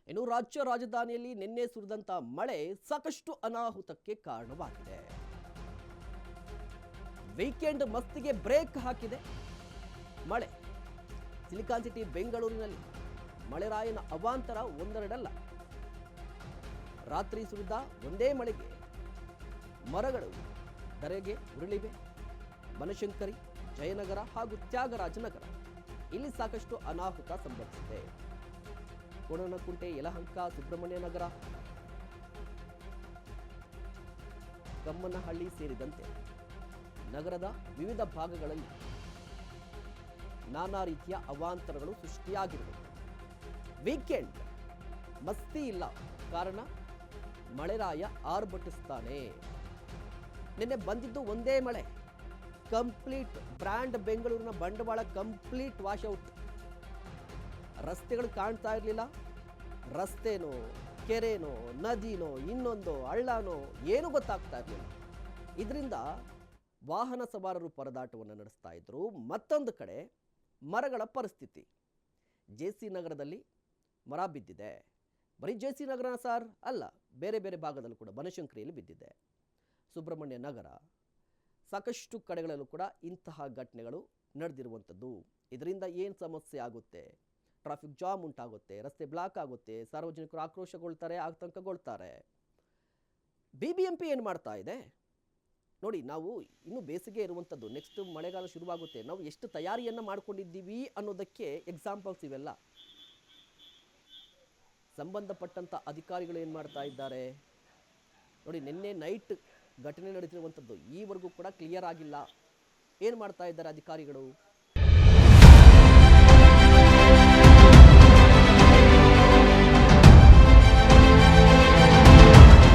ಇನ್ನು ರಾಜ್ಯ ರಾಜಧಾನಿಯಲ್ಲಿ ನಿನ್ನೆ ಸುರಿದಂತ ಮಳೆ ಸಾಕಷ್ಟು ಅನಾಹುತಕ್ಕೆ ಕಾರಣವಾಗಿದೆ. ವೀಕೆಂಡ್ ಮಸ್ತಿಗೆ ಬ್ರೇಕ್ ಹಾಕಿದೆ ಮಳೆ. ಸಿಲಿಕಾನ್ ಸಿಟಿ ಬೆಂಗಳೂರಿನಲ್ಲಿ ಮಳೆರಾಯನ ಅವಾಂತರ ಒಂದೆರಡಲ್ಲ. ರಾತ್ರಿ ಸುರಿದ ಒಂದೇ ಮಳೆಗೆ ಮರಗಳು ಧರೆಗೆ ಉರುಳಿವೆ. ಬನಶಂಕರಿ, ಜಯನಗರ ಹಾಗೂ ತ್ಯಾಗರಾಜನಗರ ಇಲ್ಲಿ ಸಾಕಷ್ಟು ಅನಾಹುತ ಸಂಭವಿಸಿದೆ. ಕೋಣನಕುಂಟೆ, ಯಲಹಂಕ, ಸುಬ್ರಹ್ಮಣ್ಯ ನಗರ, ಕಮ್ಮನಹಳ್ಳಿ ಸೇರಿದಂತೆ ನಗರದ ವಿವಿಧ ಭಾಗಗಳಲ್ಲಿ ನಾನಾ ರೀತಿಯ ಅವಾಂತರಗಳು ಸೃಷ್ಟಿಯಾಗಿರುವುದು. ವೀಕೆಂಡ್ ಮಸ್ತಿ ಇಲ್ಲ, ಕಾರಣ ಮಳೆರಾಯ ಆರ್ಭಟಿಸ್ತಾನೆ. ನಿನ್ನೆ ಬಂದಿದ್ದು ಒಂದೇ ಮಳೆ, ಕಂಪ್ಲೀಟ್ ಬ್ರ್ಯಾಂಡ್ ಬೆಂಗಳೂರಿನ ಬಂಡವಾಳ ಕಂಪ್ಲೀಟ್ ವಾಶ್ಔಟ್. ರಸ್ತೆಗಳು ಕಾಣ್ತಾ ಇರಲಿಲ್ಲ. ರಸ್ತೆನೋ, ಕೆರೆನೋ, ನದಿನೋ, ಇನ್ನೊಂದೋ ಹಳ್ಳನೋ ಏನೂ ಗೊತ್ತಾಗ್ತಾ ಇರಲಿಲ್ಲ. ಇದರಿಂದ ವಾಹನ ಸವಾರರು ಪರದಾಟವನ್ನು ನಡೆಸ್ತಾ ಇದ್ರು. ಮತ್ತೊಂದು ಕಡೆ ಮರಗಳ ಪರಿಸ್ಥಿತಿ, ಜೆಸಿ ನಗರದಲ್ಲಿ ಮರ ಬಿದ್ದಿದೆ. ಬರೀ ಜೆಸಿ ನಗರ ಸರ್ ಅಲ್ಲ, ಬೇರೆ ಬೇರೆ ಭಾಗದಲ್ಲೂ ಕೂಡ ಬನಶಂಕರಿಯಲ್ಲಿ ಬಿದ್ದಿದೆ. ಸುಬ್ರಹ್ಮಣ್ಯ ನಗರ, ಸಾಕಷ್ಟು ಕಡೆಗಳಲ್ಲೂ ಕೂಡ ಇಂತಹ ಘಟನೆಗಳು ನಡೆದಿರುವಂಥದ್ದು. ಇದರಿಂದ ಏನು ಸಮಸ್ಯೆ ಆಗುತ್ತೆ? ಟ್ರಾಫಿಕ್ ಜಾಮ್ ಉಂಟಾಗುತ್ತೆ, ರಸ್ತೆ ಬ್ಲಾಕ್ ಆಗುತ್ತೆ, ಸಾರ್ವಜನಿಕರು ಆಕ್ರೋಶಗೊಳ್ತಾರೆ, ಆತಂಕಗೊಳ್ತಾರೆ. BBMP ಏನು ಮಾಡ್ತಾ ಇದೆ ನೋಡಿ. ನಾವು ಇನ್ನೂ ಬೇಸಿಗೆ ಇರುವಂಥದ್ದು, ನೆಕ್ಸ್ಟ್ ಮಳೆಗಾಲ ಶುರುವಾಗುತ್ತೆ. ನಾವು ಎಷ್ಟು ತಯಾರಿಯನ್ನು ಮಾಡ್ಕೊಂಡಿದ್ದೀವಿ ಅನ್ನೋದಕ್ಕೆ ಎಕ್ಸಾಂಪಲ್ಸ್ ಇವೆಲ್ಲ. ಸಂಬಂಧಪಟ್ಟಂಥ ಅಧಿಕಾರಿಗಳು ಏನು ಮಾಡ್ತಾ ಇದ್ದಾರೆ ನೋಡಿ. ನಿನ್ನೆ ನೈಟ್ ಘಟನೆ ನಡೆದಿರುವಂಥದ್ದು ಈವರೆಗೂ ಕೂಡ ಕ್ಲಿಯರ್ ಆಗಿಲ್ಲ. ಏನು ಮಾಡ್ತಾ ಇದ್ದಾರೆ ಅಧಿಕಾರಿಗಳು?